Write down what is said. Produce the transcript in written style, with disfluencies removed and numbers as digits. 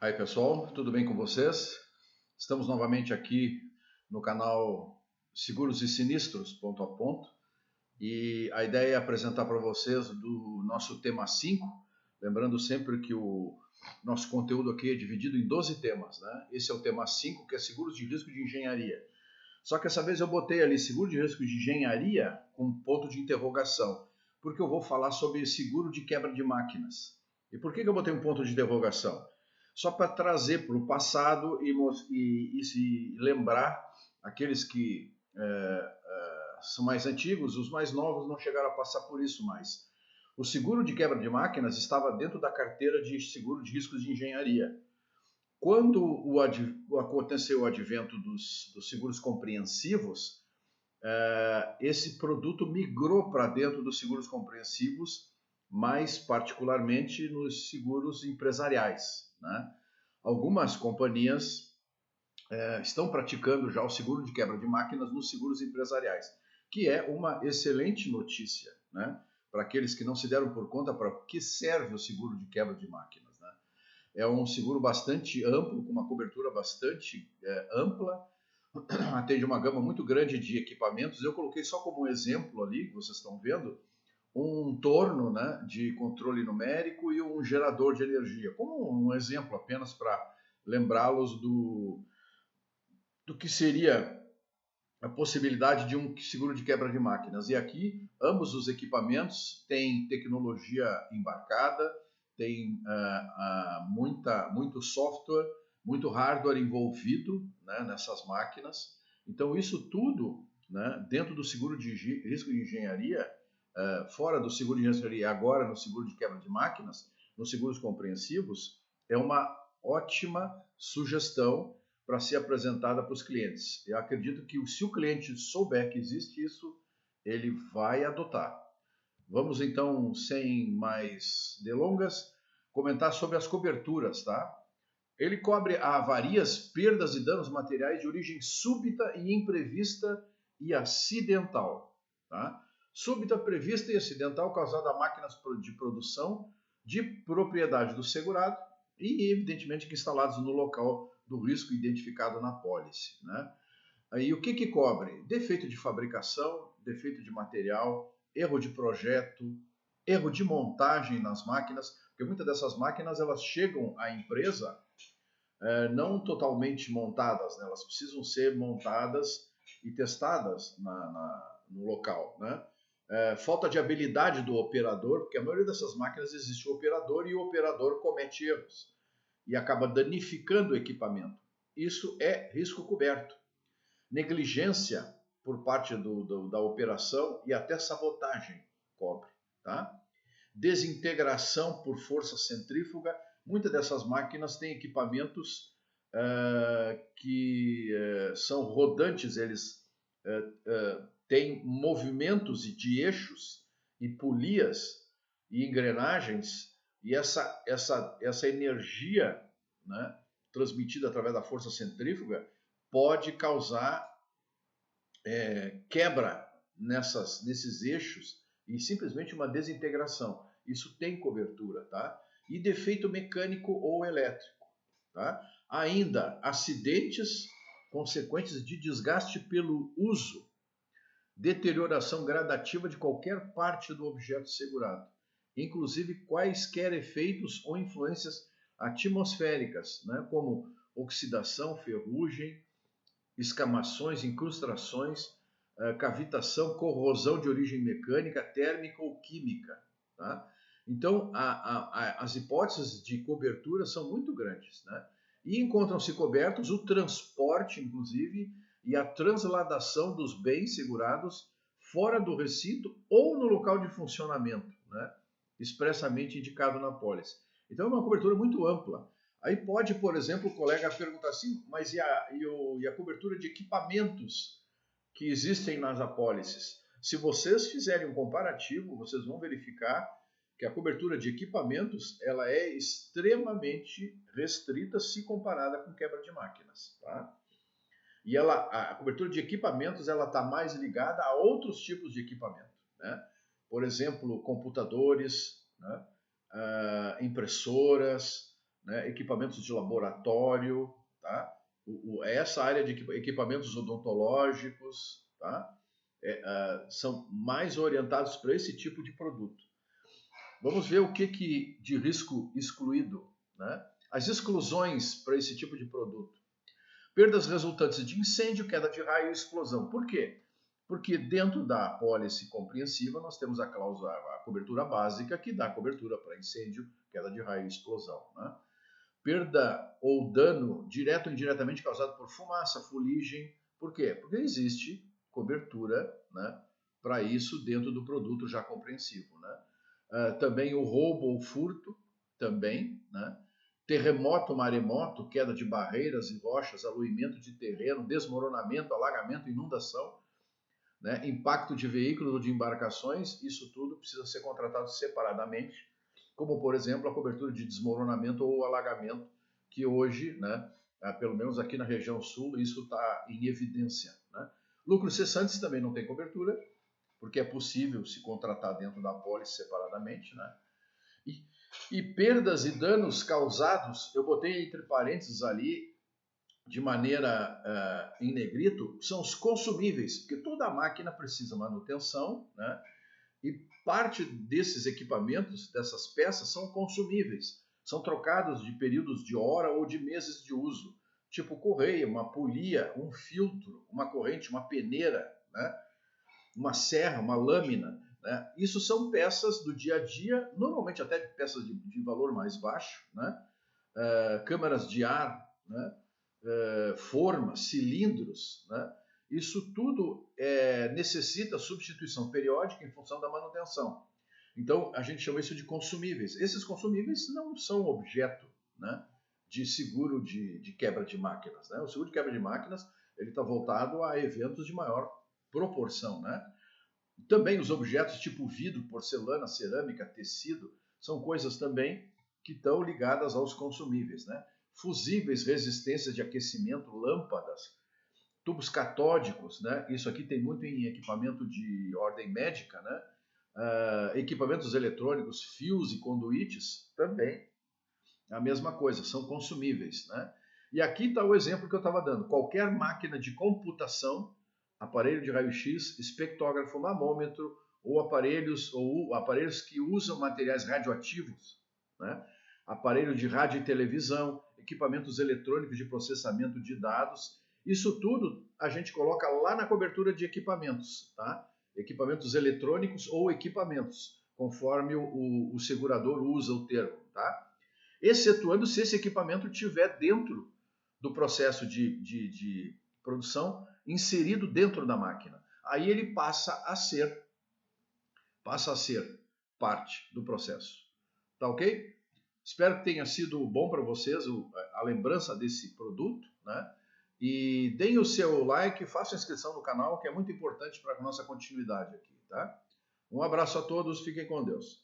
Aí pessoal, tudo bem com vocês? Estamos novamente aqui no canal Seguros e Sinistros, ponto a ponto, e a ideia é apresentar para vocês do nosso tema 5, lembrando sempre que o nosso conteúdo aqui é dividido em 12 temas, né? Esse é o tema 5, que é Seguros de Risco de Engenharia. Só que essa vez eu botei ali Seguro de Risco de Engenharia com ponto de interrogação, porque eu vou falar sobre seguro de quebra de máquinas. E por que eu botei um ponto de interrogação? Só para trazer para o passado e se lembrar aqueles que são mais antigos, os mais novos não chegaram a passar por isso mais. O seguro de quebra de máquinas estava dentro da carteira de seguro de riscos de engenharia. Quando aconteceu o advento dos seguros compreensivos, esse produto migrou para dentro dos seguros compreensivos, mais particularmente nos seguros empresariais, né? Algumas companhias estão praticando já o seguro de quebra de máquinas nos seguros empresariais, que é uma excelente notícia, né? Para aqueles que não se deram por conta para que serve o seguro de quebra de máquinas, né? É um seguro bastante amplo, com uma cobertura bastante ampla, atende uma gama muito grande de equipamentos. Eu coloquei só como exemplo ali, que vocês estão vendo, um torno, né, de controle numérico e um gerador de energia, como um exemplo apenas para lembrá-los do que seria a possibilidade de um seguro de quebra de máquinas. E aqui, ambos os equipamentos têm tecnologia embarcada, tem muito software, muito hardware envolvido, né, nessas máquinas. Então, isso tudo, né, dentro do seguro de risco de engenharia, fora do seguro de engenharia, agora no seguro de quebra de máquinas, nos seguros compreensivos, é uma ótima sugestão para ser apresentada para os clientes. Eu acredito que se o cliente souber que existe isso, ele vai adotar. Vamos então, sem mais delongas, comentar sobre as coberturas, tá? Ele cobre avarias, perdas e danos materiais de origem súbita e imprevista e acidental, tá? Súbita, prevista e acidental causada a máquinas de produção de propriedade do segurado e, evidentemente, que instalados no local do risco identificado na pólice, né? Aí o que cobre? Defeito de fabricação, defeito de material, erro de projeto, erro de montagem nas máquinas, porque muitas dessas máquinas elas chegam à empresa não totalmente montadas, né? Elas precisam ser montadas e testadas no local, né? Falta de habilidade do operador, porque a maioria dessas máquinas existe o operador e o operador comete erros e acaba danificando o equipamento. Isso é risco coberto. Negligência por parte da operação e até sabotagem cobre, tá? Desintegração por força centrífuga. Muitas dessas máquinas têm equipamentos que são rodantes, eles têm movimentos de eixos e polias e engrenagens, e essa energia, né, transmitida através da força centrífuga pode causar quebra nesses eixos e simplesmente uma desintegração. Isso tem cobertura, tá? E defeito mecânico ou elétrico, tá? Ainda, acidentes consequentes de desgaste pelo uso, deterioração gradativa de qualquer parte do objeto segurado, inclusive quaisquer efeitos ou influências atmosféricas, né, como oxidação, ferrugem, escamações, incrustações, cavitação, corrosão de origem mecânica, térmica ou química, tá? Então, as hipóteses de cobertura são muito grandes, né? E encontram-se cobertos o transporte, inclusive, e a transladação dos bens segurados fora do recinto ou no local de funcionamento, né? Expressamente indicado na pólice. Então, é uma cobertura muito ampla. Aí pode, por exemplo, o colega perguntar assim, mas e a cobertura de equipamentos que existem nas apólices? Se vocês fizerem um comparativo, vocês vão verificar que a cobertura de equipamentos ela é extremamente restrita se comparada com quebra de máquinas, tá? E a cobertura de equipamentos ela está mais ligada a outros tipos de equipamento, né? Por exemplo, computadores, né? Impressoras, né? Equipamentos de laboratório, tá? Essa área de equipamentos odontológicos, tá? São mais orientados para esse tipo de produto. Vamos ver o que de risco excluído, né? As exclusões para esse tipo de produto. Perdas resultantes de incêndio, queda de raio e explosão. Por quê? Porque dentro da apólice compreensiva nós temos a cláusula, a cobertura básica, que dá cobertura para incêndio, queda de raio e explosão, né? Perda ou dano direto ou indiretamente causado por fumaça, fuligem. Por quê? Porque existe cobertura, né, para isso dentro do produto já compreensivo, né? Também o roubo ou furto, também, né? Terremoto, maremoto, queda de barreiras e rochas, aluimento de terreno, desmoronamento, alagamento, inundação, né? Impacto de veículos ou de embarcações, isso tudo precisa ser contratado separadamente, como, por exemplo, a cobertura de desmoronamento ou alagamento, que hoje, né, pelo menos aqui na região sul, isso está em evidência, né? Lucros cessantes também não tem cobertura, porque é possível se contratar dentro da apólice separadamente, né? E perdas e danos causados, eu botei entre parênteses ali, de maneira em negrito, são os consumíveis, porque toda máquina precisa manutenção, né? E parte desses equipamentos, dessas peças, são consumíveis. São trocados de períodos de hora ou de meses de uso. Tipo correia, uma polia, um filtro, uma corrente, uma peneira, né? Uma serra, uma lâmina, né? Isso são peças do dia a dia, normalmente até peças de valor mais baixo, né? Câmaras de ar, né? Formas, cilindros, né? Isso tudo necessita substituição periódica em função da manutenção. Então, a gente chama isso de consumíveis. Esses consumíveis não são objeto, né, de seguro de quebra de máquinas, né? O seguro de quebra de máquinas ele está voltado a eventos de maior proporção, né? Também os objetos tipo vidro, porcelana, cerâmica, tecido, são coisas também que estão ligadas aos consumíveis, né? Fusíveis, resistências de aquecimento, lâmpadas, tubos catódicos, né? Isso aqui tem muito em equipamento de ordem médica, né? Equipamentos eletrônicos, fios e conduítes, também a mesma coisa, são consumíveis, né? E aqui está o exemplo que eu estava dando. Qualquer máquina de computação, aparelho de raio-x, espectrógrafo, mamômetro ou aparelhos que usam materiais radioativos, né? Aparelho de rádio e televisão, equipamentos eletrônicos de processamento de dados, isso tudo a gente coloca lá na cobertura de equipamentos, tá? Equipamentos eletrônicos ou equipamentos, conforme o segurador usa o termo, tá? Excetuando se esse equipamento estiver dentro do processo de produção, inserido dentro da máquina. Aí ele passa a ser parte do processo. Tá ok? Espero que tenha sido bom para vocês a lembrança desse produto, né? E deem o seu like, façam a inscrição no canal, que é muito importante para a nossa continuidade aqui, tá? Um abraço a todos, fiquem com Deus.